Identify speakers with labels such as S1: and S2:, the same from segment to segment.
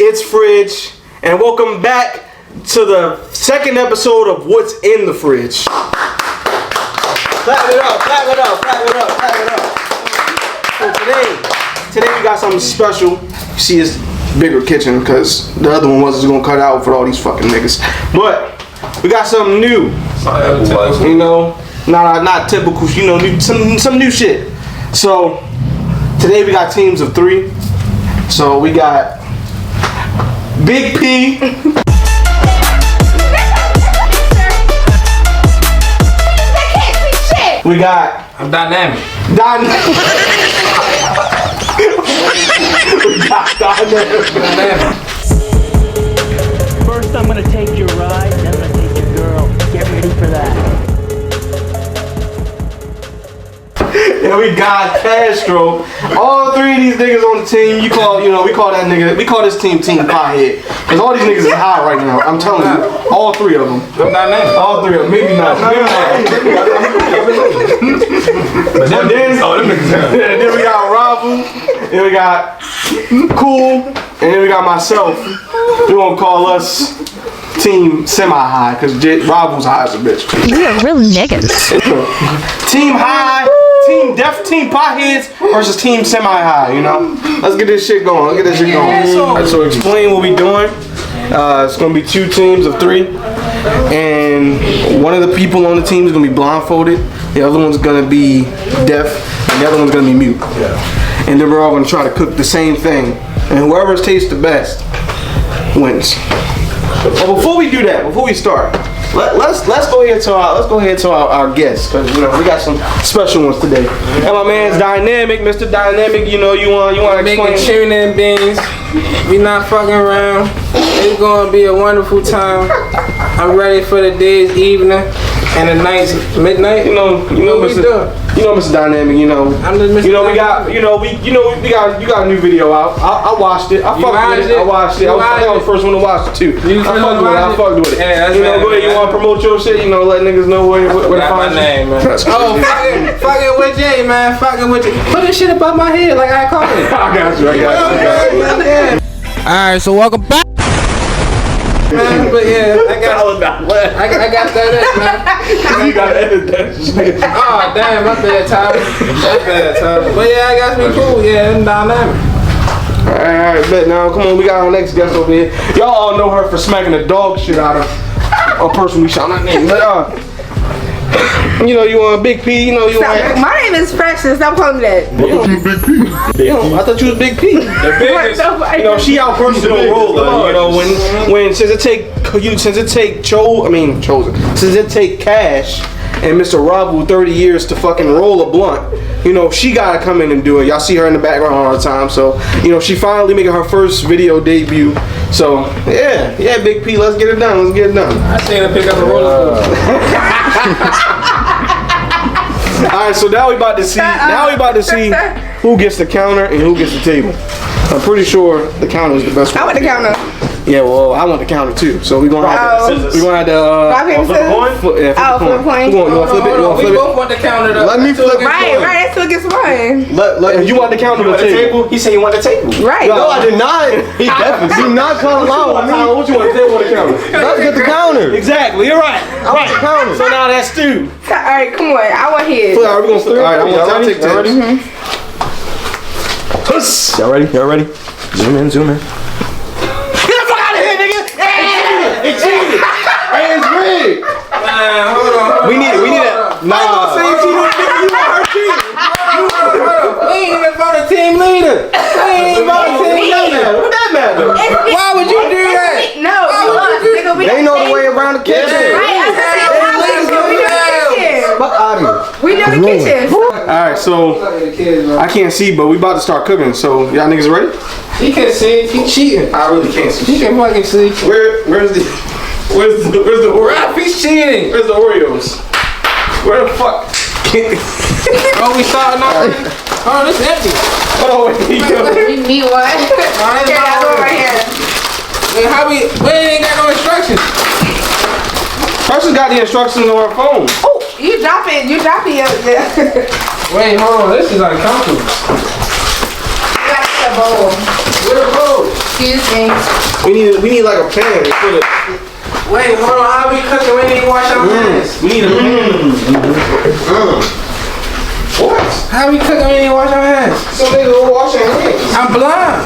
S1: It's Fridge, and welcome back to the second episode of What's in the Fridge. Clap it up, clap it up, clap it up, clap it up. So today we got something special. You see this bigger kitchen because the other one was gonna cut out for all these fucking niggas. But we got something new. You know, not typical, you know, some new shit. So today we got teams of 3. So we got Big P. We got
S2: I'm dynamic.
S1: We got dynamic.
S3: First I'm gonna take your ride, then I'm gonna take your girl. Get ready for that.
S1: And we got Castro. All 3 of these niggas on the team, we call this team Piehead. Cause all these niggas is high right now. I'm telling you, all 3 of them.
S2: I'm dynamic.
S1: All 3 of them. Maybe not. But then we got Ravu, then we got Cool, and then we got myself. We gonna call us Team Semi-High, cause Ravu's high as a bitch.
S4: We are really niggas.
S1: Team High, Team Pieheads versus Team Semi-High, you know? Let's get this shit going, Alright, so explain what we doing. It's gonna be 2 teams of 3. And one of the people on the team is gonna be blindfolded. The other one's gonna be deaf. And the other one's gonna be mute. And then we're all gonna try to cook the same thing. And whoever tastes the best wins. But before we do that, before we start, let's go ahead to our guests, cause you know we got some special ones today. And my man's Dynamic, Mr. Dynamic. You know you want to explain?
S2: Making tuning beans. We not fucking around. It's gonna be a wonderful time. I'm ready for the day's evening and the night's midnight.
S1: You know, Mr. Dynamic. You know,
S2: I'm just Mr.
S1: you got a new video out. I watched it. I fucked with it. I watched it. I was the first one to watch it too. I fucked with it.
S2: Yeah,
S1: you know, go ahead. You want to promote your shit? You know, let niggas know where to find
S2: my name, man. Oh, fucking with Jay, man. Fucking with Jay. Put this shit above my head like I call it.
S1: I got you.
S2: Alright, so welcome back. Man, but yeah, I got that, man.
S1: You gotta edit that shit.
S2: Oh damn, my bad, Tyler. But yeah, I got to be cool. Yeah, I'm dynamic.
S1: Alright, bet. Now, come on, we got our next guest over here. Y'all all know her for smacking the dog shit out of a person we shall not name. But, you know, you want Big P, you know, you want...
S5: My name is Precious, don't call me that.
S1: I thought you was Big P. You know, she out personal roller. You know, since it take Cash and Mr. Ravu 30 years to fucking roll a blunt, you know, she gotta come in and do it. Y'all see her in the background all the time. So, you know, she finally making her first video debut. So, yeah, Big P, let's get it done.
S2: I seen her pick up a roller.
S1: Alright, so now we about to see who gets the counter and who gets the table. I'm pretty sure the counter is the best one.
S5: I want the counter.
S1: Yeah, well, I want the counter too. So we're gonna have to flip a coin.
S5: Flip a coin.
S1: You want to flip it?
S2: We both want the counter though.
S1: Let me flip it.
S5: Right, that still gets one.
S1: You want the counter or the table?
S2: He said you want the table.
S5: Right.
S6: No, I did not. He definitely do not come along with me.
S1: What you want, the table or the counter?
S6: Let's get the counter.
S1: Exactly, you're right.
S6: Right. The counter.
S1: So now that's 2.
S5: Alright, come on. I want his.
S1: Alright, we're gonna flip. Alright, I'll take 10.
S6: Y'all ready? Zoom in.
S1: Get the fuck out of here, nigga! It's cheated! It's rigged!
S2: Man, hold on.
S6: We need a.
S1: Nah. You want her team.
S2: We ain't even for the team leader.
S1: What that matter?
S2: Why would you do that?
S5: No,
S6: They know the way around the kitchen.
S5: We know the kitchen.
S1: Alright, so I can't see, but we about to start cooking. So y'all niggas ready?
S2: He can see. He cheating.
S1: I really can't see.
S2: He can fucking see.
S1: Where's the Oreos?
S2: Rap, he's cheating.
S1: Where's the Oreos? Where the fuck?
S2: Oh, we starting already? Oh, this is empty.
S1: Oh, wait.
S5: We need one.
S2: That's
S5: one right here.
S2: Wait, we ain't got no instructions.
S1: Person got the instructions on her phone.
S5: Oh, you drop it. Yeah.
S2: Wait, hold on. This is uncomfortable.
S5: You got the bowl.
S2: Where the bowl?
S5: Excuse me.
S1: We need like a pan to put it.
S2: Wait, hold on. How we cooking? We need to wash our hands.
S1: We need a pan. What?
S2: How we cooking? We need to wash our hands.
S1: So nigga go wash your hands.
S2: I'm blind.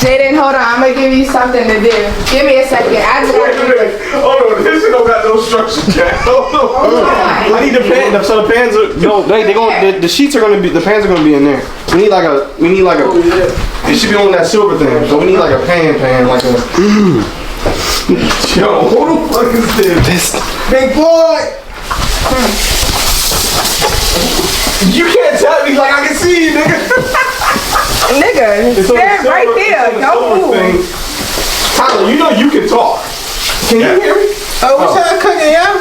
S5: Jaden, hold on. I'm gonna give you something to do. Give me a second. I just gotta do it.
S1: Hold on, this shit don't got no structure, Jack. Hold on. I need the pan. So the pans are the sheets are gonna be the pans are gonna be in there. We need like a it should be on that silver thing. So we need like a pan like a. Yo, who the fuck is this?
S2: Big boy.
S1: You can't tell me like I can see you, nigga.
S5: Nigga,
S1: It's on the
S5: stand right
S1: silver-
S5: there.
S1: it's on the
S5: Don't
S1: silver
S5: move.
S1: thing. Tyler, you know you can talk. Can you hear me?
S2: Oh, what y'all cooking, y'all?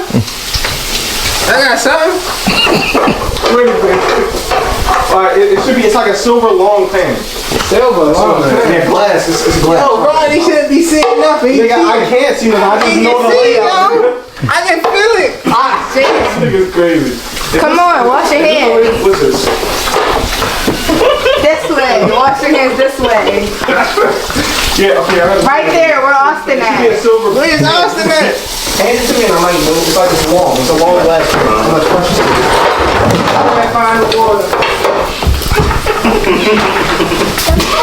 S2: I got something.
S1: Alright, it should be. It's like a silver long pan.
S2: Silver.
S1: Yeah, glass. It's glass.
S2: Yo, Ron, he shouldn't be seeing nothing. He
S1: Nigga, I can't see them. I just
S2: He
S1: know
S2: can
S1: the
S2: see,
S1: layout.
S2: yo. I can feel it.
S5: Jaden,
S1: Nigga's crazy.
S5: come on, wash your hands.
S1: What's this?
S5: This way. Wash your hands this way.
S1: Yeah, okay. I
S5: Right there where Austin
S1: Yeah,
S5: at.
S1: silver.
S2: Where's Austin at?
S1: Hand it to me and I'm like, it's like it's long. It's a long glass pan. How much pressure?
S2: I'm gonna find the water.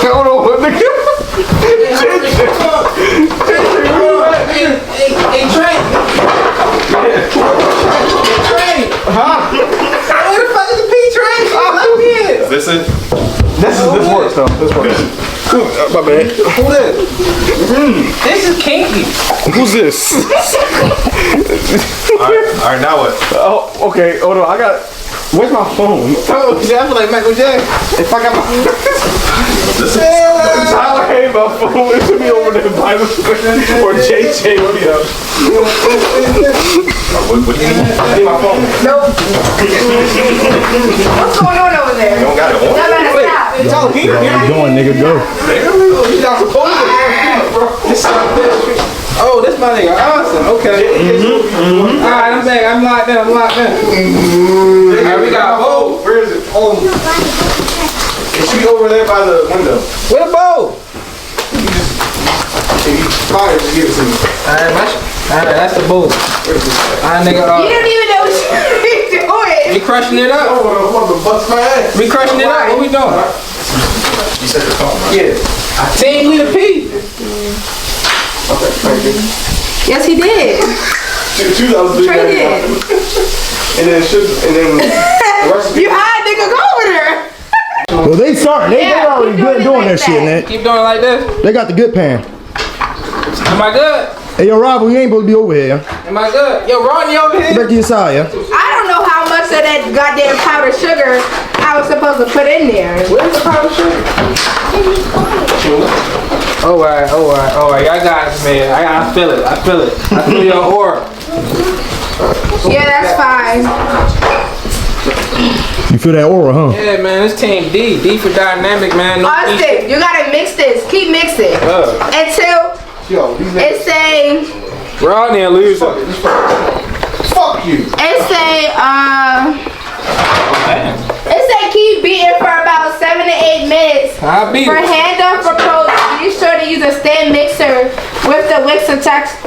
S1: Hold on, what nigga?
S2: Hey, Trey. Trey.
S1: Huh?
S2: Where the fuck is the P-Train? Look here.
S1: This works though. This works. My bad.
S2: Who this? This is kinky.
S1: Who's this?
S4: Alright, now what?
S1: Oh, okay. Hold on. I got. Where's my phone?
S2: Oh, I feel like Michael Jackson.
S1: If I got my. Tyler, hey, my phone. It should be over there by the or JJ. What do you have?
S4: What do you need?
S1: I need my phone.
S5: Nope. What's going on over there?
S4: You don't got it on?
S5: Y'all better stop.
S1: Tyler, can you hear me?
S6: Going, nigga, go.
S1: You're not supposed to.
S2: Oh, this my nigga Austin. Okay. Alright, I'm back. I'm locked in. Alright, we got a bowl.
S1: Where is it? Oh. It should be over there by the window.
S2: Where the bowl?
S1: If you find it, just give it to me.
S2: Alright, that's the bowl. Alright, nigga.
S5: You don't even know what you're doing.
S2: We crushing it up.
S1: Oh, what the bust my ass.
S2: We crushing it up. What we doing?
S4: You said your phone,
S1: Yeah.
S4: right?
S2: Team Leader P.
S1: Okay, thank you.
S5: Yes, he did.
S1: Two that was big.
S5: Trey did.
S1: And then the recipe.
S5: You high, nigga. Go over there.
S6: Well, they starting. They
S5: Yeah,
S6: already
S5: keep doing
S6: good
S5: it
S6: doing
S5: like
S6: that shit,
S5: that.
S6: man.
S2: Keep doing it like this.
S6: They got the good pan.
S2: Am I good?
S6: Hey, yo, Rob, we ain't supposed to be over here.
S2: Am I good? Yo, Ronnie over here.
S6: Back to your side, yeah?
S5: I don't know how much of that goddamn powdered sugar I was supposed to put in there.
S2: Where's the powder sugar? Alright. I got it, man. I feel it. I feel your aura.
S5: Yeah, that's fine.
S6: You feel that aura, huh?
S2: Yeah, man. This team D. D for dynamic, man. No D.
S5: Austin, you gotta mix this. Keep mixing until
S1: Yo, these
S5: it say
S2: Rodney a loser.
S1: fuck you.
S5: It say keep beating for about 7 to 8 minutes.
S2: I beat
S5: For
S2: it.
S5: hand up for pros, be sure to use a stand mixer with the Wixer text.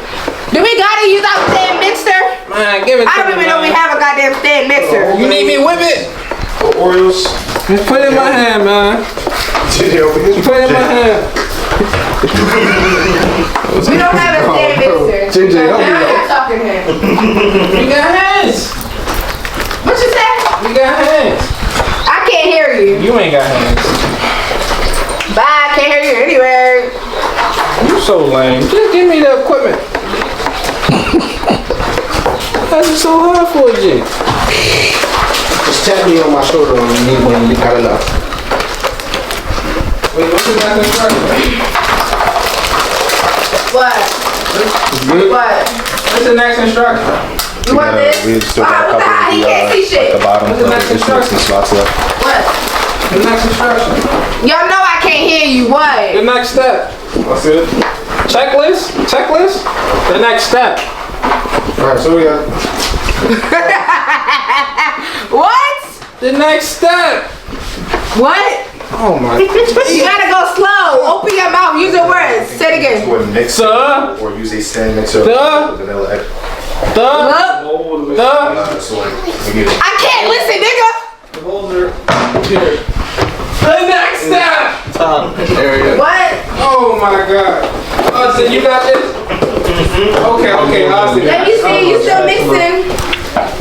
S5: Do we gotta use our stand mixer?
S2: Man, give it to
S5: I don't
S2: me,
S5: even know we
S2: man.
S5: have a goddamn stand mixer.
S2: You need me to whip it?
S1: Oreos.
S2: Just put it in my hand, man.
S1: JJ over here.
S2: Put it in my hand.
S5: We don't have a stand mixer.
S1: JJ, help me
S5: Now
S1: out.
S5: you're talking here.
S2: We got hands.
S5: What you say?
S2: We got hands.
S5: I can't hear you.
S2: You ain't got hands.
S5: Bye, I can't hear you anywhere.
S2: You so lame. Just give me the equipment. That's so hard for you.
S1: Just tap me on my shoulder when you got enough.
S2: Wait, what's the next instruction?
S5: What? What?
S2: What's the next instruction?
S5: You want this?
S4: We still got
S5: Wow,
S4: a
S5: what the
S4: couple
S5: hell?
S4: of
S5: He can't see
S4: the, like
S5: shit.
S4: the bottom
S2: What's the
S4: of
S2: next
S4: the
S2: instruction?
S4: slots left.
S5: What?
S2: The next instruction.
S5: Y'all know I can't hear you.
S2: The
S5: What?
S2: next step.
S1: That's it.
S2: Checklist? Checklist? The next step.
S1: Alright, so we got.
S5: What?
S2: The next step.
S5: What?
S2: Oh my.
S5: You gotta go slow. Open your mouth. Use your words. Say it again.
S4: Or mix
S2: Sir.
S4: or use a stand mixer.
S2: Duh.
S4: Vanilla egg.
S2: The.
S4: So like we need
S5: I can't listen, nigga.
S2: The next step.
S5: What?
S2: Oh my god. Austin, you got this? Okay, Austin.
S5: Let me see. You still mixing?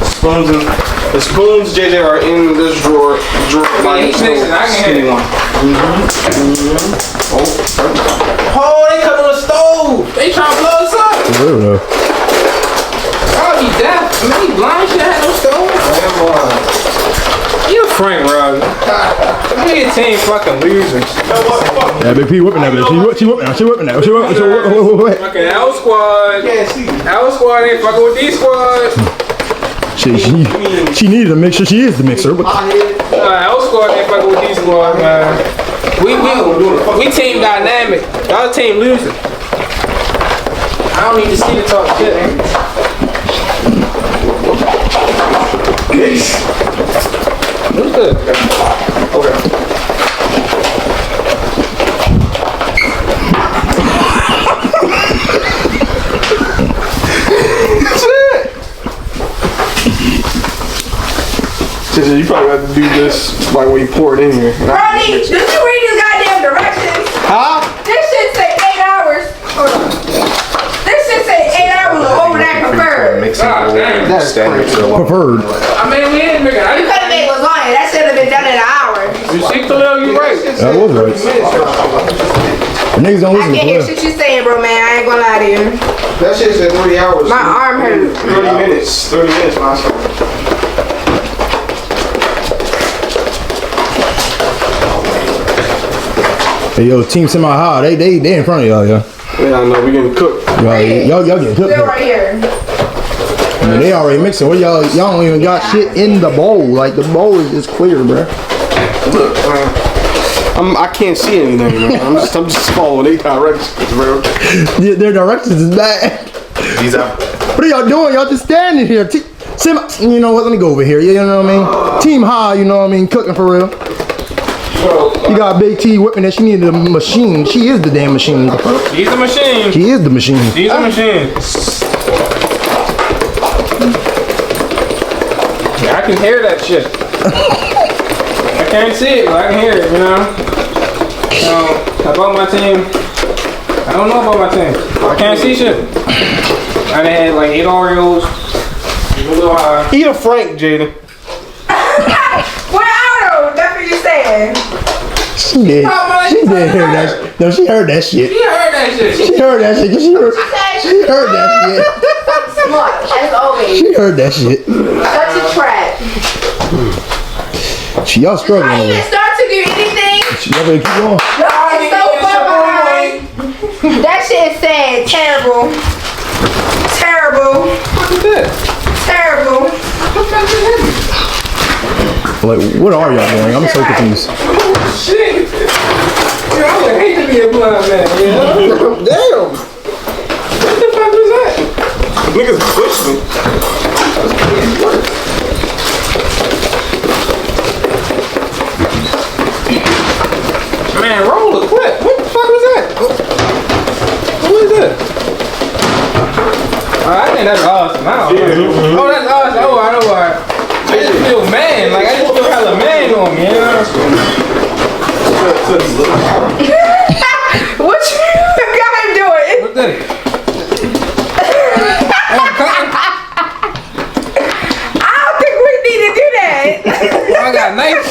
S1: Spoons and the spoons, JJ, are in this drawer.
S2: Yeah, he's mixing. I can hear it. Oh, they cut on the stove. They trying to blow us up.
S6: Weirdo.
S2: Oh, he deaf. I mean, he blind. Shit had no stove. You Frank Robbie. Me and team fucking losers.
S6: Yeah, Big P whipping that bitch. She whipping that. She whipping that. She whipping.
S2: Fucking L squad. L squad ain't fucking with D squad.
S6: She needed a mixer. She is the mixer. But
S2: L squad ain't fucking with D squad, man. We team dynamic. Y'all team losing. I don't even see the talk shit. Who's good?
S1: JJ, you probably have to do this like when you pour it in here.
S5: Brody, did you read these goddamn directions?
S1: Huh?
S5: This shit say 8 hours. Hold on. This shit say 8 hours over that preferred.
S4: mixing
S2: God damn.
S4: or stand mixer.
S6: preferred.
S2: I mean, we ain't making.
S5: You could have made lasagna. That should have been done in an hour.
S2: You see, Khalil, you right.
S6: That was right. The niggas don't
S5: I
S6: listen to
S5: can't hear
S6: Khalil.
S5: shit you saying, bro, man. I ain't gonna lie to you.
S1: That shit said 30 hours.
S5: My arm hurt.
S1: 30 minutes. 30 minutes, man.
S6: Hey, yo, Team Semi High, they in front of y'all, yeah.
S1: Yeah, I know. We getting cooked.
S6: Y'all getting cooked.
S5: Still right here.
S6: I mean, they already mixing. What y'all don't even got shit in the bowl. Like the bowl is just clear, bro.
S1: Look, I can't see anything, man. I'm just following their directions, bro.
S6: Their directions is bad.
S4: These out.
S6: What are y'all doing? Y'all just standing here. You know what? Let me go over here. You know what I mean? Team High, you know what I mean? Cooking for real. You got Big T whipping that. She needed a machine. She is the damn machine.
S2: He's a machine.
S6: She is the machine.
S2: He's a machine. I can hear that shit. I can't see it, but I can hear it, you know? About my team, I don't know about my team. I can't see shit. I done had like 8 Oreos. A little high.
S1: Eat a Frank, Jaden.
S5: What Auto? That's what you saying.
S6: She did hear that. No, she heard that shit.
S2: You heard that shit.
S6: She heard that shit. She heard that shit.
S5: Smart. As always.
S6: She heard that shit.
S5: Such a trap.
S6: Y'all struggling
S5: I
S6: over
S5: even
S6: there.
S5: start to do anything.
S6: Y'all better keep going.
S5: No, it's so far behind. That shit is sad. Terrible. Terrible.
S2: What is that?
S5: Terrible.
S6: Like, what are y'all doing? I'm so confused.
S2: Shit. Yo, I would hate to be a blind man, you know?
S1: Damn.
S2: What the fuck was that?
S1: Niggas pushed me.
S2: Man, roll a clip. What the fuck was that? Who is that? Oh, I think that's awesome. I don't know. Oh, that's awesome. Oh, I know why. I just feel man. Like, I just feel hella man on me, you know?
S5: What you got him doing?
S2: What's that? Oh, cutting.
S5: I don't think we need to do that.
S2: Oh, I got a knife.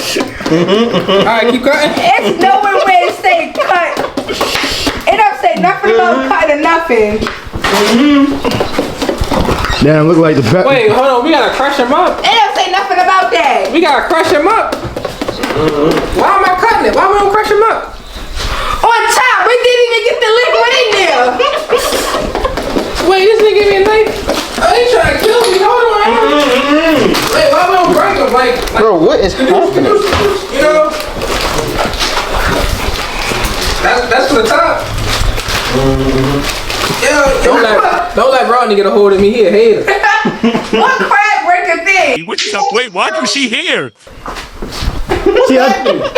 S2: Alright, keep cutting.
S5: It's nowhere where it say cut. It don't say nothing about cutting or nothing.
S6: Damn, look like the back.
S2: Wait, hold on. We gotta crush him up.
S5: It don't say nothing about that.
S2: We gotta crush him up. Why am I cutting it? Why we don't crush him up?
S5: On top, we didn't even get the liquid in there.
S2: Wait, this nigga gave me a knife? Oh, he trying to kill me. Hold on. Wait, why we don't break him? Like
S1: Bro, what is happening?
S2: you know? That's for the top. Yo, don't let Rodney get a hold of me. He a hater.
S5: What crab breaker thing?
S3: Wait, why was she here?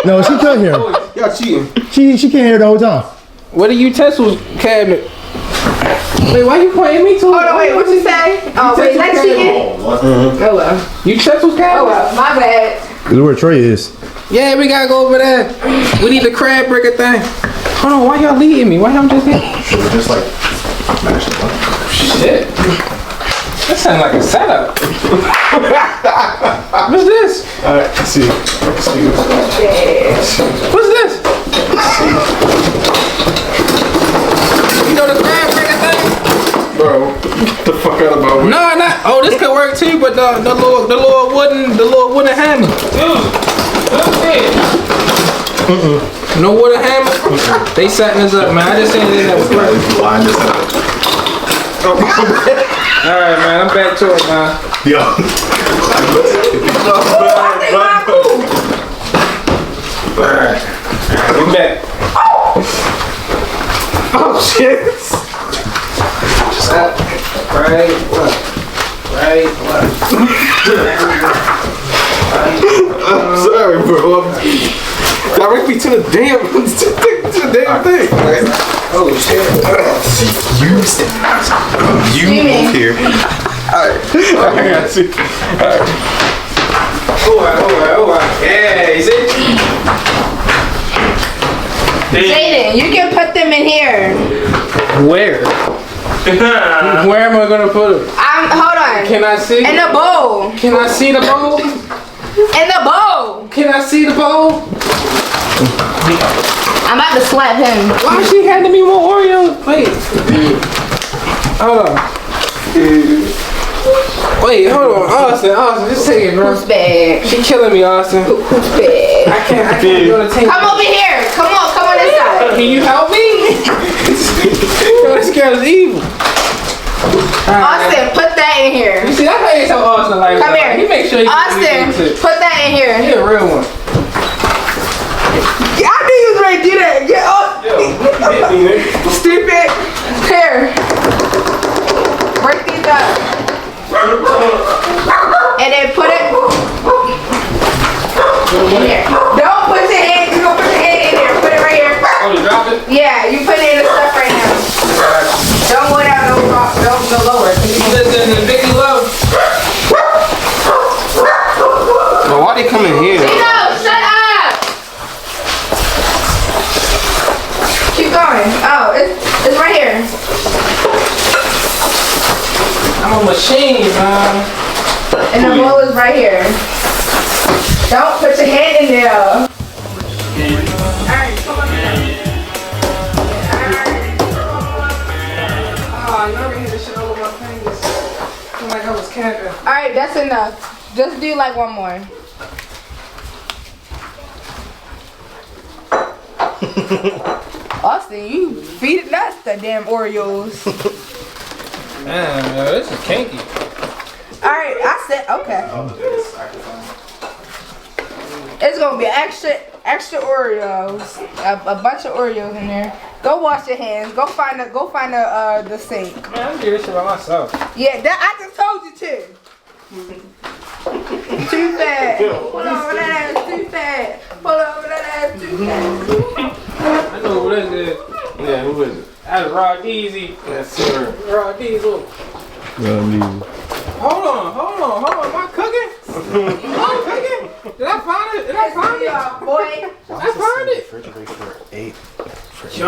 S6: No, she couldn't hear.
S1: Y'all cheating.
S6: She can't hear the whole time.
S2: What the utensils cabinet? Wait, why you pointing me to?
S5: Hold on, wait, what you say? Oh, wait, that cheating?
S2: Oh well. Utensils
S5: Oh,
S2: cabinet?
S5: well, my bad.
S6: This is where Trey is.
S2: Yeah, we gotta go over there. We need the crab breaker thing. Hold on, why y'all leading me? Why y'all just here?
S4: Should we just like mash them up?
S2: Shit. That sounds like a setup. What's this?
S1: Alright, see.
S2: What's this? You know the crab breaker thing?
S1: Bro, get the fuck out of my way.
S2: No, not. Oh, this could work too, but the little wooden hammer. No wooden hammer. They setting us up, man. I just saying that was right.
S4: Line this up.
S2: All right, man. I'm back to it, man.
S4: Yo.
S2: Alright, we back.
S1: Oh shit.
S2: Right, what? Right, what?
S1: I'm sorry, bro. Direct me to the damn thing. Right?
S2: Oh shit.
S4: You move here.
S1: Alright, I got you.
S2: Alright. Yeah, you see?
S5: Jaden, you can put them in here.
S2: Where? Where am I gonna put them?
S5: Hold on.
S2: Can I see?
S5: In the bowl.
S2: Can I see the bowl?
S5: In the bowl.
S2: Can I see the bowl?
S5: I'm about to slap him.
S2: Why she handing me more Oreos? Wait. Hold on. Wait, hold on. Austin, just take it, bro.
S5: Who's bad?
S2: She killing me, Austin.
S5: Who's bad?
S2: I can't do the tank.
S5: Come over here. Come on this side.
S2: Can you help me? Yo, this girl is evil.
S5: Austin, put that in here.
S2: You see, that's how you tell Austin like
S5: Come here.
S2: He make sure you
S5: Austin, put that in here.
S2: He a real one.
S5: I knew you was ready to do that. Get off. Stupid. Here. Break these up. And then put it in here. Don't put your hand. You gonna put your hand in there. Put it right here.
S2: Oh, you dropped it?
S5: Yeah, you put it in the stuff right now. Don't go down. Don't go lower.
S2: Listen to Vicky Love.
S1: Well, why they coming here?
S5: Tino, shut up. Keep going. Oh, it's right here.
S2: I'm a machine, man.
S5: And the bowl is right here. Don't put your hand in there. Alright, come on in.
S2: Oh, you never hit this shit over my fingers. I'm like I was camping.
S5: Alright, that's enough. Just do like one more. Austin, you feeding us the damn Oreos.
S2: Man, this is kinky.
S5: Alright, I said okay. It's gonna be extra Oreos. A bunch of Oreos in there. Go wash your hands. Go find the sink.
S2: Man, I'm doing this shit by myself.
S5: Yeah, that I just told you to. Too fat. Pull over that ass too fat. Pull over that ass too fat.
S2: I know who this is.
S1: Yeah, who is it?
S2: That's Raw Deezy.
S1: Yes, sir.
S2: Raw Diesel. Hold on. Am I cooking? Did I find it?
S5: Boy.
S2: I find it.
S4: Refrigerator 8.
S2: Yo.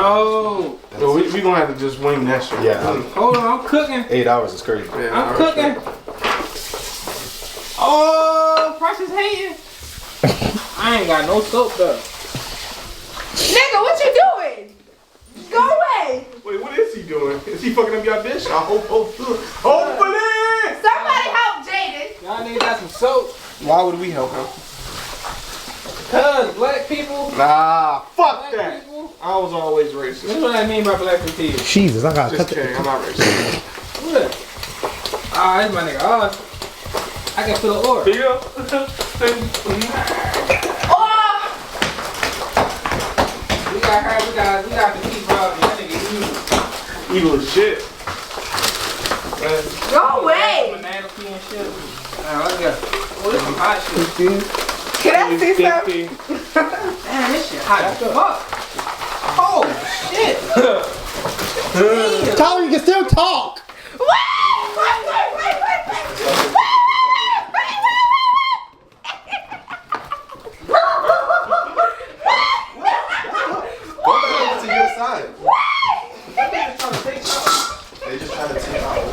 S1: Yo, we gonna have to just wing that shit.
S4: Yeah,
S2: Hold on, I'm cooking.
S4: 8 hours is crazy.
S1: Yeah,
S2: I'm cooking. Oh, Price is hating. I ain't got no soap though.
S5: Nigga, what you doing? Go away.
S1: Wait, what is he doing? Is he fucking up your dish? I hope. Hopefully.
S5: Somebody help Jaden.
S2: Y'all niggas got some soap.
S1: Why would we help him?
S2: Cause black people.
S1: Nah, fuck
S2: Black
S1: that.
S2: people.
S1: I was always
S2: This
S1: racist.
S2: is what I mean by black people.
S6: Jesus, I gotta
S1: Just
S6: cut
S1: kidding, I'm not racist.
S2: What? Ah, this my nigga. Oh, I can feel the aura.
S1: Here you go.
S5: Oh,
S2: We got her. We got the heat problem. That nigga evil.
S1: Evil as shit.
S5: go away.
S2: Banana peel and shit. Alright, let's go. Oh, this some hot shit.
S5: Can I see some?
S2: 50.
S5: Damn, this shit hot as fuck. Oh shit.
S6: Tyler, you can still talk.
S4: To your side. They just trying to take out.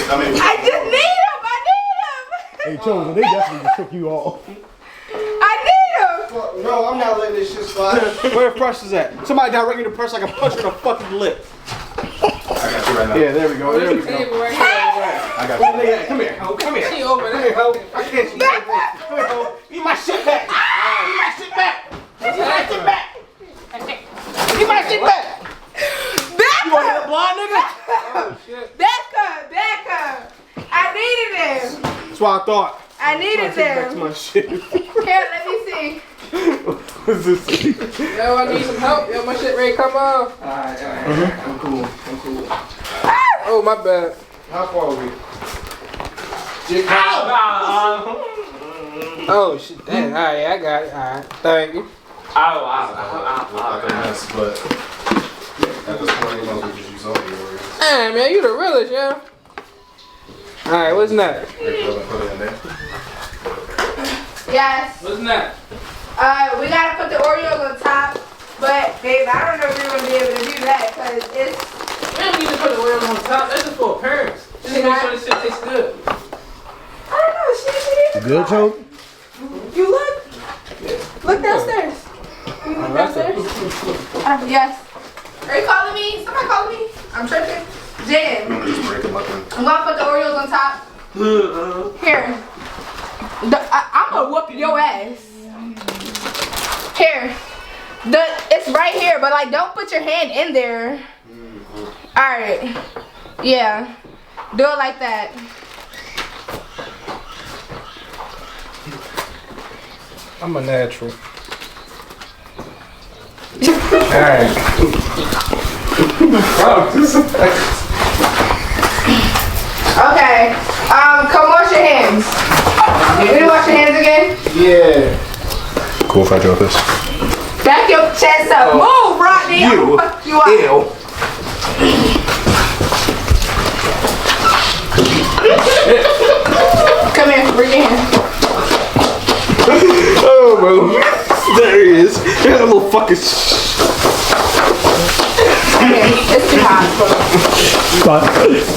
S4: I mean,
S5: I just need him. I need him.
S6: Hey, Chosen, they definitely just took you off.
S5: I need him.
S1: No, I'm not letting this shit slide. Where the press is at? Somebody direct me to press like a punch in the fucking lip.
S4: I got you right now.
S1: Yeah, there we go. There we go.
S2: Table right here.
S4: I got
S1: Come
S4: you.
S1: here, come here, ho, come here.
S2: She over there.
S1: Ho, I can't see that. Come here, ho. Give my shit back. Give my shit back. Give my shit back. Give my shit back. You want to hit a blind nigga?
S5: Becca. I needed him.
S1: That's what I thought.
S5: I needed
S1: Take back to
S5: him.
S1: my shit.
S5: Here, let me see.
S1: What's this?
S2: Yo, I need some help. Yo, my shit ready to come off.
S1: Alright. I'm cool.
S2: Oh, my bad.
S1: How far are we?
S2: Oh, shit. Dang. All right, I got it. All right. Thank you.
S4: Like a mess, but at this point, you might as well just use all your words.
S2: Hey, man, you the realest, yo. All right, what's next?
S4: Put it in there.
S5: Yes.
S2: What's next?
S5: We gotta put the Oreos on top, but babe, I don't know if you're gonna be able to do that because it's.
S2: We don't need to put the oil on top. That's just for appearance. Just to make sure this shit tastes good.
S5: I don't know. Shit.
S6: Good, Chosen?
S5: You look. Look downstairs. You look downstairs. Yes. Are you calling me? Somebody calling me? I'm tripping. Jen,
S4: I'm gonna just break them up and
S5: I'm gonna put the Oreos on top. Here. I'm gonna whoop your ass. Here. It's right here, but like don't put your hand in there. Alright. Yeah. Do it like that.
S2: I'm a natural. Alright.
S5: Okay. Come wash your hands. You need to wash your hands again?
S2: Yeah.
S4: cool if I drop this.
S5: Back your chest up. Move, Rodney.
S1: You.
S5: Fuck you up.
S1: Ew.
S5: Come here, bring your hand.
S1: Oh, bro. There he is. That little fucking.
S5: Okay, it's too hot.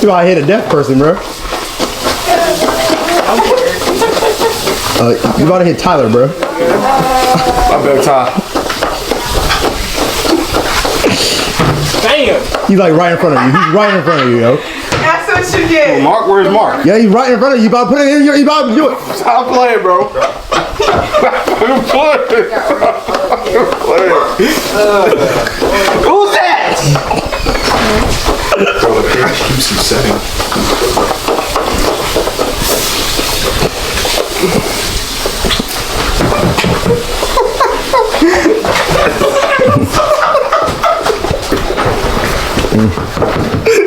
S6: You about to hit a deaf person, bro. You about to hit Tyler, bro.
S1: My bad, Ty.
S2: Damn.
S6: He's like right in front of you. He's right in front of you, yo.
S5: That's what you get.
S1: Mark, where's Mark?
S6: Yeah, he's right in front of you. You about to put it in your, you about to do it.
S1: Stop playing, bro. I'm playing. Who's that?
S4: Bro, the page keeps resetting.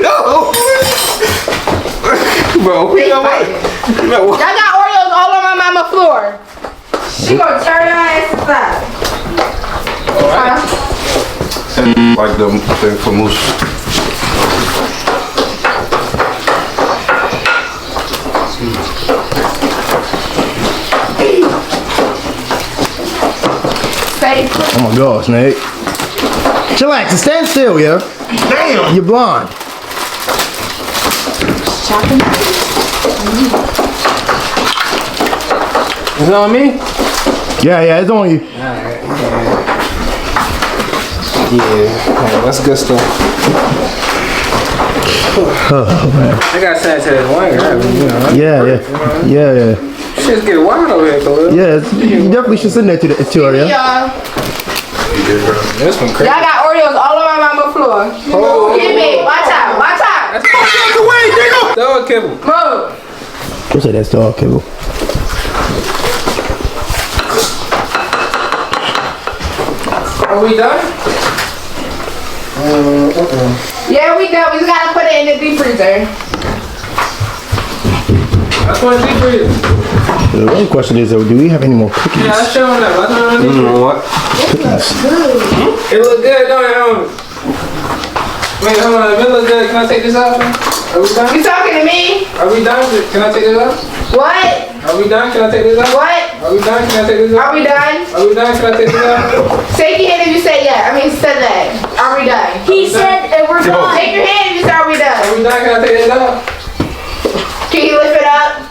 S1: No. Bro, you know what? You know what?
S5: Y'all got Oreos all on my mama floor. She gonna turn her ass aside.
S4: And like the thing for moose.
S5: Say,
S6: Oh my gosh, Nate. Chillax and stand still, yo.
S1: Damn.
S6: You're blind.
S2: Is it on me?
S6: Yeah, it's on you.
S2: Yeah, that's good stuff. I got sent to this one guy, you know.
S6: Yeah.
S2: Shit's getting wild over here, Khalil.
S6: Yeah, you definitely should sit there to her, yeah.
S5: y'all.
S2: This one crazy.
S5: Y'all got Oreos all on my mama floor. Give me. Watch out. Watch out.
S2: Throw a kibble.
S5: Move.
S6: What's that? That's dog kibble.
S2: Are we done?
S5: Yeah, we done. We just gotta put it in the deep freezer.
S2: That's what deep freezer.
S6: The real question is though, do we have any more cookies?
S2: Yeah, let's show them that. Let's show them
S1: You know what?
S2: It look good, don't it? Wait, hold on. If it look good, can I take this off? Are we done?
S5: You talking to me?
S2: Are we done? Can I take this off?
S5: What?
S2: Are we done? Can I take this off?
S5: What?
S2: Are we done? Can I take this off?
S5: Are we done?
S2: Are we done? Can I take this off?
S5: Shake your hand if you say yeah. I mean, said that. Are we done?
S7: He said that we're done.
S5: Shake your hand if you say are we
S2: Are
S5: done?
S2: we done? Can I take this off?
S5: Can you lift it up?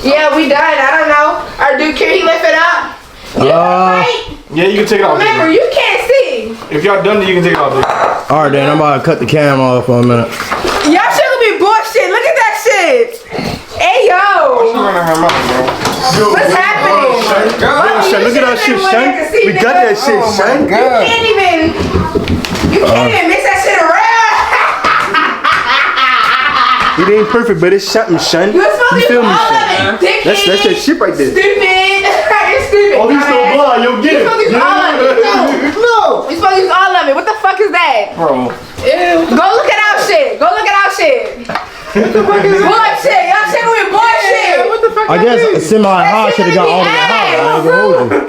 S5: Yeah, we done. I don't know. Or can he lift it up? Right?
S1: Yeah, you can take it off.
S5: Remember, you can't see.
S1: If y'all done, you can take it off.
S6: All right, then I'm about to cut the cam off for a minute.
S5: Y'all shit gonna be bullshit. Look at that shit. Hey, yo. What's happening?
S6: Son, look at that shit, son. We got that shit, son.
S5: You can't even mix that shit around.
S6: It ain't perfect, but it's something, son.
S5: You're supposed to
S6: feel
S5: use
S6: me,
S5: all
S6: son?
S5: of it. Dickhead.
S6: That's that shit right there.
S5: Stupid. You're stupid.
S6: Oh, he's so
S5: dumbass.
S6: blind. Yo, get
S5: You're
S6: it.
S5: supposed to use all of it. No. You're supposed to use all of it. What the fuck is that?
S1: Bro.
S5: Go look at our shit. Go look at our shit. Bullshit. Y'all shit with bullshit. What the fuck?
S6: I guess semi-high should have got all of that high. I ain't gonna hold you.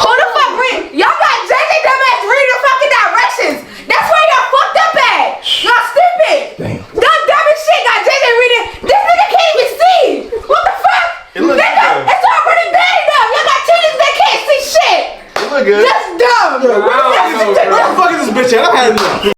S5: Who the fuck read? Y'all got JJ dumbass reading the fucking directions. That's where y'all fucked up at. Y'all stupid.
S6: Damn.
S5: Y'all dumb as shit got JJ reading. This nigga can't even see. What the fuck?
S1: looks
S5: Nigga,
S1: good.
S5: it's already bad enough. Y'all got titties that can't see shit.
S1: It look good.
S5: That's dumb.
S1: Where the fuck is this bitch at? I've had enough.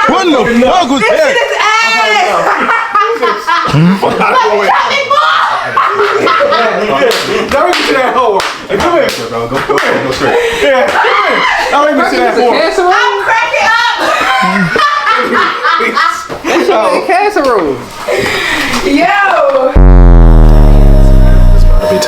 S6: What the fuck was
S5: This shit
S6: that?
S5: is ass.
S1: Now we get to that hoe. Hey, come here.
S4: Bro, go straight.
S1: Yeah, come here. Now we get to that hoe.
S5: I'm cracking up.
S2: Casserole.
S5: Yo.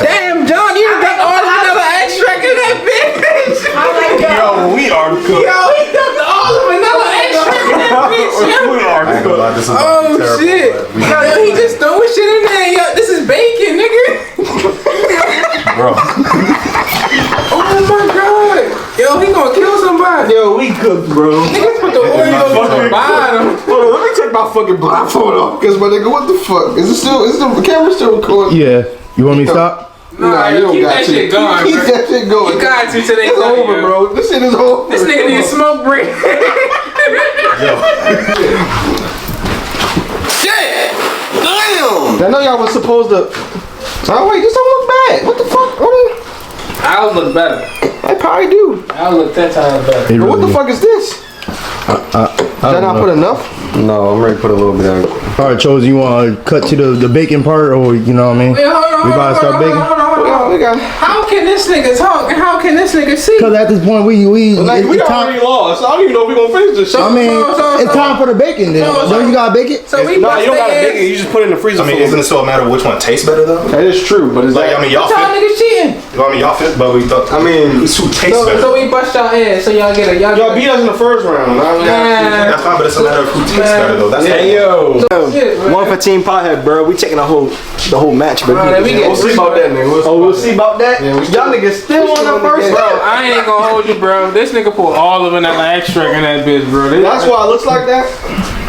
S2: Damn, John, you got all another extract in that bitch.
S5: Oh my god.
S1: Yo, we are cooked.
S2: Yo, he dumped all of another extract in that bitch. Yo.
S1: We are
S4: I ain't gonna lie, this is
S2: Oh
S4: terrible,
S2: shit!
S4: but we-
S2: Yo, he just throwing shit in there. Yo, this is bacon, nigga.
S4: Bro,
S2: Oh my god! Yo, he gonna kill somebody.
S1: Yo, we cooked, bro.
S2: Niggas put the Oreos on the bottom.
S1: Hold on, let me take my fucking blindfold off. Cause my nigga, what the fuck? Is the camera still recording?
S6: Yeah. You want me to stop?
S2: Nah,
S1: you don't
S2: keep
S1: got
S2: that
S1: to.
S2: shit going,
S1: Keep
S2: bro.
S1: that shit going.
S2: You got to today.
S1: It's over, bro. This shit is over.
S2: This nigga need a smoke break.
S1: Damn! I know y'all was supposed to. Oh wait, this don't look bad. What the fuck?
S2: I'll look better.
S1: I probably do.
S2: I'll look 10 times better.
S6: It
S1: But what
S6: really-
S1: the fuck is this? Did I not put enough?
S8: No, I'm ready to put a little bit of.
S6: All right, Chose, you want to cut to the bacon part, or you know what I mean?
S2: Wait, hold on,
S6: We about to start baking?
S1: We got.
S2: How can this nigga talk and how can this nigga see?
S6: Because at this point, we
S1: Like we
S6: it's time.
S1: already lost. I don't even know if we gonna finish this shit.
S6: I mean,
S2: So-
S6: it's time for the bacon. Then don't you gotta bake it?
S2: So we
S1: No,
S2: bust
S1: you don't gotta
S2: their
S1: bake it.
S2: ass.
S1: You just put it in the freezer.
S4: I mean,
S1: for
S4: isn't it still a matter of which one tastes better though?
S1: That is true, but it's
S4: Like, I mean, y'all
S2: Y'all
S4: fit.
S2: niggas cheating.
S4: I mean, y'all fit, but we thought.
S1: I mean,
S4: who tastes better?
S2: So we bust y'all ass so y'all get a
S1: y'all beat us in the first round.
S2: Man.
S4: That's fine, but it's a matter of who tastes better though. That's
S1: Hey yo.
S2: Shit, man.
S8: One for Team Pothead, bro. We taking the whole match, baby.
S2: Alright, we get
S1: We'll see about that, nigga.
S8: We'll see about that.
S1: Yeah, we
S8: Y'all niggas still on the first
S2: Bro,
S8: round.
S2: I ain't gonna hold you, bro. This nigga pulled all of vanilla extract in that bitch, bro. This-
S1: That's why it looks like that.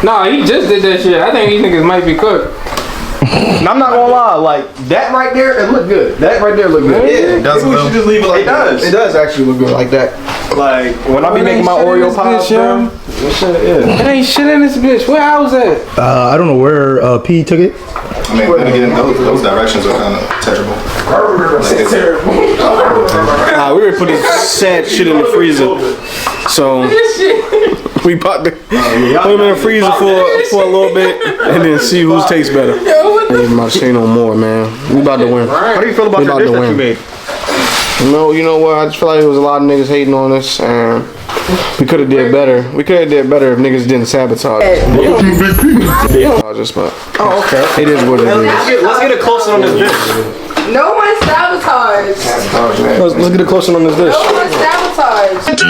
S2: Nah, he just did that shit. I think these niggas might be cooked.
S8: And I'm not gonna lie, like that right there, it look good. That right there look good.
S1: Yeah,
S4: It does
S1: maybe we
S4: look-
S1: should just leave it like
S8: It
S1: that.
S8: does.
S1: It does actually look good like that.
S8: Like when I be
S2: It
S8: making
S2: ain't
S8: my
S2: shit in
S8: Oreo
S2: this
S8: pies,
S2: bitch, yo.
S8: bro. That shit, yeah.
S2: It ain't shit in this bitch. Where I was at?
S6: I don't know where P took it.
S4: I mean, then again, those directions are kind of terrible.
S1: We were putting sad shit in the freezer, so
S2: This shit.
S1: we about to put them in the freezer for a little bit and then see whose tastes better.
S2: Yo, what the
S1: Ain't about to say no more, man. We about to win.
S8: How do you feel about
S1: We
S8: your
S1: about
S8: dish
S1: to
S8: that you
S1: win.
S8: made?
S1: No, you know what? I just feel like there was a lot of niggas hating on us, and we could have did better. We could have did better if niggas didn't sabotage. Just but
S8: Oh, okay.
S1: it is what it is.
S8: Let's get a closer on this dish.
S5: No one sabotaged.
S1: Let's get a closer on this dish.
S5: No one sabotaged.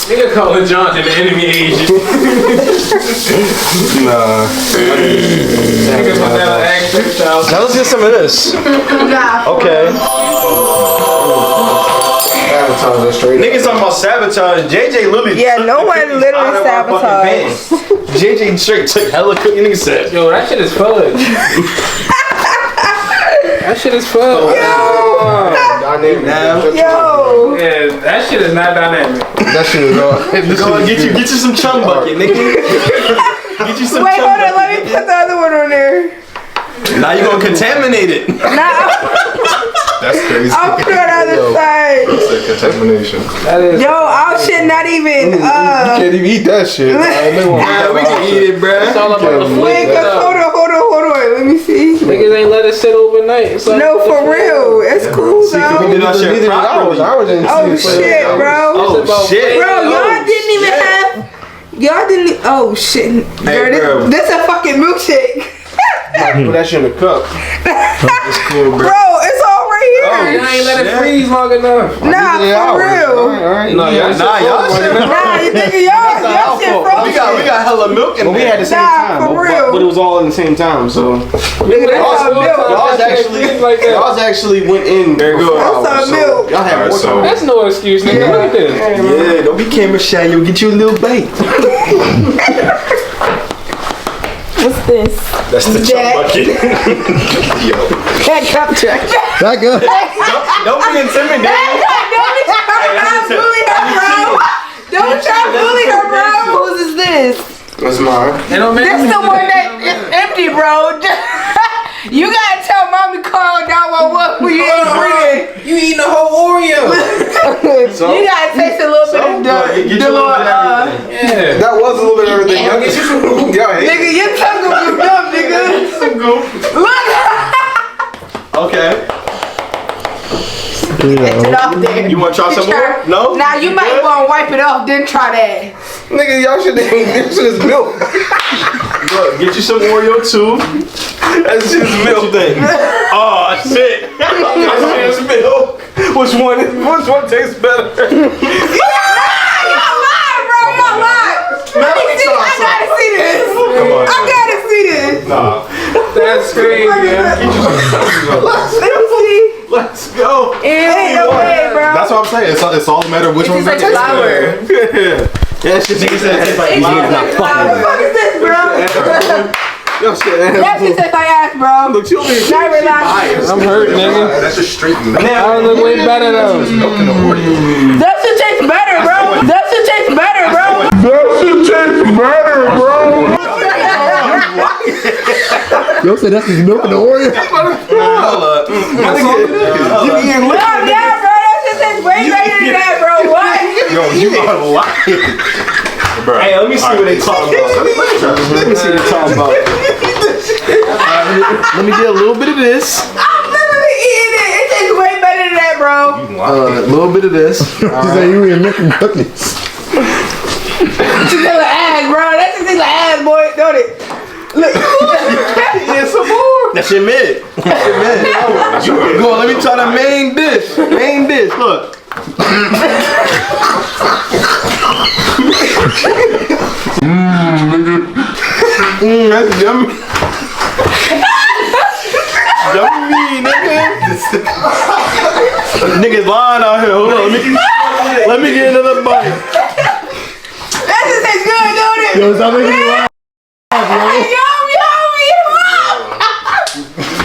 S2: Nigga calling Johnson the enemy agent.
S1: Nah.
S2: Nigga put down an extra child.
S8: Now let's get some of this.
S5: Nah.
S8: Okay.
S1: Sabotage that straight.
S8: Niggas talking about sabotage. JJ literally.
S5: Yeah,
S8: took
S5: no
S8: the
S5: one
S8: cookies
S5: literally
S8: out of our fucking
S5: sabotaged.
S8: pan. JJ straight took hella cookie. Nigga said.
S2: Yo, that shit is fudge. That shit is fudge.
S5: Yo.
S2: Yeah, that shit is not dynamic.
S1: That shit is all.
S8: Go on, get you some chum bucket, nigga. Get you some
S5: Wait,
S8: chum
S5: hold on.
S8: bucket.
S5: Let me put the other one on there.
S8: Now you gonna contaminate it.
S5: Nah,
S1: That's crazy.
S5: I'll put it on the other side.
S1: Contamination.
S2: That is.
S5: Yo, our shit not even.
S1: Can't even eat that shit.
S8: Yeah, we can eat it, bruh.
S2: It's all about the
S5: Wait,
S2: flavor.
S5: hold on. Let me see.
S2: Niggas ain't let it sit overnight. It's all
S5: No,
S2: about the
S5: for
S2: flavor.
S5: real. It's cool
S8: We
S5: though.
S8: did our shit properly.
S5: Oh shit, bro.
S8: Oh shit.
S5: Bro, y'all didn't even have. Y'all didn't. Oh shit.
S8: Hey, bro.
S5: This a fucking milkshake.
S1: Put that shit in the cup.
S8: It's cool, bro.
S5: Bro, it's all right
S2: Y'all
S5: here.
S2: ain't let it freeze long enough.
S5: Nah, for real.
S2: No, y'all
S8: shit.
S5: Nah, you think y'all shit
S8: We
S5: frozen.
S8: got hella milk in
S1: But we had
S8: there.
S1: the same
S5: Nah,
S1: time.
S5: for
S1: but,
S5: real.
S1: but it was all in the same time. So
S5: Nigga, that's all milk.
S1: y'all's actually went in. There
S8: go.
S5: That's all milk.
S1: Y'all had more time.
S2: That's no excuse, nigga. Look at this.
S8: Yeah, don't be camera shy. You'll get you a little bite.
S5: What's this?
S8: That's the chum
S5: Jack.
S8: bucket.
S5: That cup check.
S6: That good?
S8: Don't be intimidated.
S5: Don't try to bully her, bro. Whose is this?
S1: That's mine.
S2: It don't make
S5: That's the one that is empty, bro. You gotta tell mommy call 911 when you ain't breathing.
S2: You eating a whole Oreo.
S5: You gotta taste a little bit of
S8: Get you a little bit of everything.
S2: Yeah.
S1: That was a little bit of everything. Y'all get you some food. Y'all hate
S5: nigga, your tongue gonna be dumb, nigga. Look.
S8: Okay.
S5: It off there.
S8: You want to try some more? No?
S5: Now you might want to wipe it off, then try that.
S1: Nigga, y'all should this shit is milk.
S8: Look, get you some Oreo too. That's just milk thing. Oh shit. That's just milk. Which one tastes better?
S5: Y'all lying, bro. Y'all lying. Let me see. I gotta see this. I gotta see this.
S8: Nah.
S2: That's crazy, man.
S5: Let me see.
S8: Let's go.
S5: Ain't no way, bro.
S4: That's what I'm saying. It's all a matter of which one's
S5: It's like
S4: better.
S5: flour.
S8: Yeah, shit tastes like
S5: What the fuck is this, bro?
S1: Yo, shit.
S5: That shit tastes like ass, bro.
S1: Look, you over here.
S5: Not relax.
S2: I'm hurt, nigga.
S4: That's just straight milk.
S2: I look way better though.
S4: Milk in the Oreo.
S5: That shit tastes better, bro. That shit tastes better, bro.
S6: Yo said that's his milk in the Oreo.
S5: Yeah, bro. That shit tastes way better than that, bro. What?
S4: Yo, you are lying. Bro.
S8: Hey, let me see what they talking about. Let me see what they talking about. Let me get a little bit of this.
S5: I'm literally eating it. It tastes way better than that, bro.
S8: A little bit of this.
S6: She said you eating milk and cookies.
S5: It tastes like ass, bro. That shit tastes like ass, boy. Don't it? Look.
S8: Yeah, some more. That's your mid. That's your mid. Go on, let me try the main dish. Main dish. Look. That's yummy. Yummy, nigga. Niggas lying out here. Hold on, let me get another bite.
S5: That shit tastes good, don't it?
S6: Yo, stop making me laugh.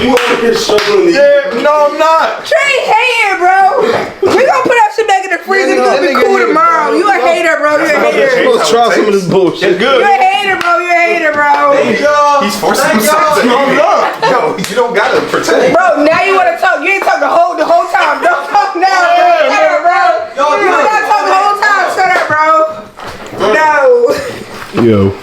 S8: You over here struggling to eat. No, I'm not.
S5: Trey hating, bro. We gonna put that shit back in the freezer. It's gonna be cool tomorrow. You a hater, bro. You a hater.
S8: Let's try some of this bullshit. It's good.
S5: You a hater, bro. You a hater, bro.
S4: He's forcing himself to eat. Yo, you don't gotta pretend.
S5: Bro, now you wanna talk. You ain't talk the whole time. Don't talk now, bro. Shut up, bro. You gotta talk the whole time. Shut up, bro. No.
S6: Yo.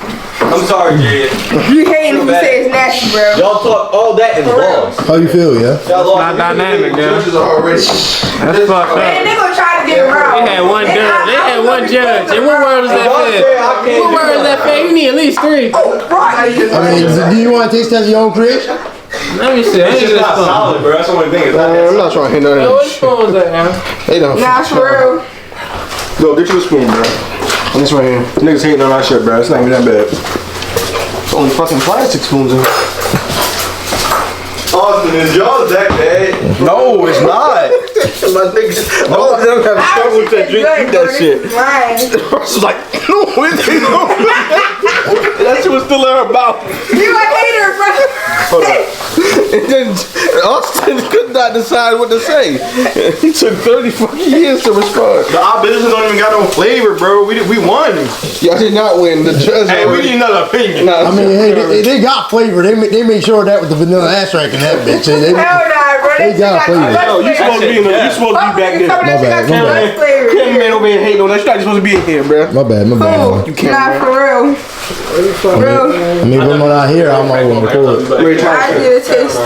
S8: I'm sorry, Jay.
S5: You hating if you say it's nasty, bro.
S8: Y'all talk all that in balls.
S6: How you feel, yeah?
S2: Not dynamic, girl.
S8: Judges are already.
S2: That's fucked
S5: Man,
S2: up.
S5: they gonna try to get around.
S2: They had one judge. They had one judge. And what word is that fair? What word is that fair? You need at least 3.
S5: Right.
S6: I mean, do you want to taste test your own creation?
S2: Let me see. I
S8: It's
S2: ain't
S8: just
S2: get
S8: not
S2: a spoon.
S8: solid, bro. That's the only thing. It's not
S1: I'm not trying to hit none
S2: Yo,
S1: of
S2: what
S1: that shit.
S2: spoon was that, man?
S1: They done.
S5: Nah, for real.
S1: Yo, get you a spoon, bro. And this right here. Niggas hating on our shit, bro. It's not even that bad. It's only fucking plastic spoons in here.
S8: Austin, is y'all that bad?
S1: No, it's not. My niggas, all of them have struggled with that drink. Eat that shit. I was like, no, that shit was still in her mouth.
S5: You a hater, bro.
S1: Hold on. And then Austin could not decide what to say. He took 30 fucking years to respond.
S8: The opposition don't even got no flavor, bro. We won.
S1: Y'all did not win. The judge.
S8: Hey, we need another opinion.
S1: Nah,
S6: I mean, hey, they got flavor. They made sure of that with the vanilla extract in that bitch. They
S5: Hell nah, bro.
S6: They got flavor.
S1: Yo, you supposed to be in the, you supposed to be back there.
S6: My bad, my bad.
S1: Cameraman over here hating on that. You're not supposed to be in here, bro.
S6: My bad, my bad.
S1: You can't.
S5: Nah, for real. For real.
S6: I mean, when I'm not here, I'm not going to record.
S1: Ray
S5: I
S1: Tyson.
S5: get a taste.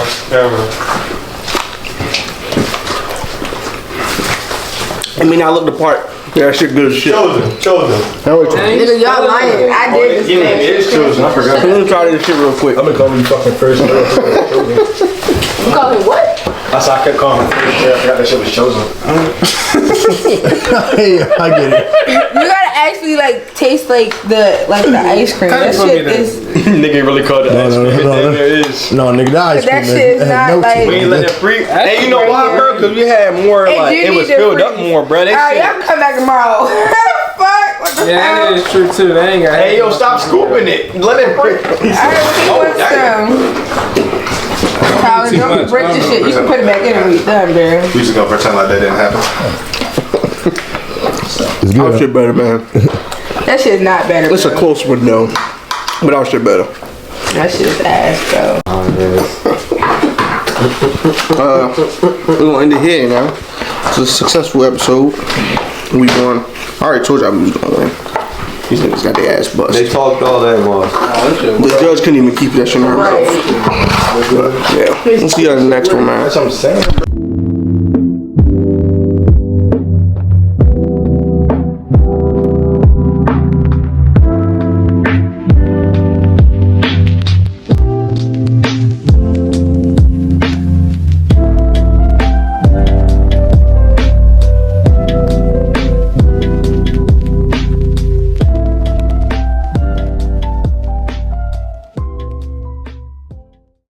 S1: I mean, I look the part. Yeah, that shit good as shit.
S8: Chosen.
S5: Nigga, y'all lying. I did this
S8: Yeah, it is chosen. I forgot.
S1: Let me try this shit real quick.
S4: I'm gonna call you fucking first.
S5: You call it what?
S4: That's how I kept calling him first. I forgot that shit was chosen.
S6: Hey, I get it.
S5: You gotta actually like taste like the ice cream. That shit is.
S8: Nigga really called it ice cream.
S6: no.
S8: There it is.
S6: No, nigga, that ice
S5: That
S6: cream
S5: shit is
S6: has
S5: not
S6: no
S5: like-
S6: teeth.
S8: We ain't let it free. Hey, you know why,
S5: right
S8: bro?
S5: here.
S8: Because we had more,
S5: It
S8: like,
S5: do
S8: it was
S5: need to
S8: filled up
S5: freeze.
S8: more, bro. They
S5: Alright,
S8: said,
S5: y'all can come back tomorrow. Fuck. What the
S2: Yeah, that
S5: hell?
S2: is true too. They ain't got.
S8: hey, yo, stop scooping it. Let it break.
S5: Alright, who wants some? Tyler,
S2: Too
S5: don't
S2: much.
S5: break this shit. You can put it back in and we done, bro.
S8: We just gonna pretend like that didn't happen.
S6: It's
S1: Our
S6: good.
S1: shit better, man.
S5: That shit's not better,
S1: It's a
S5: bro.
S1: close one, though. But our shit better.
S5: That shit's ass, bro.
S1: We're gonna end it here now. It's a successful episode. We won. I already told y'all we was gonna win. These niggas got their ass bust.
S8: They talked all that, boss.
S1: The judge couldn't even keep that shit on her mouth.
S5: Right.
S1: But, yeah. We'll see y'all in the next one, man.
S4: That's what I'm saying.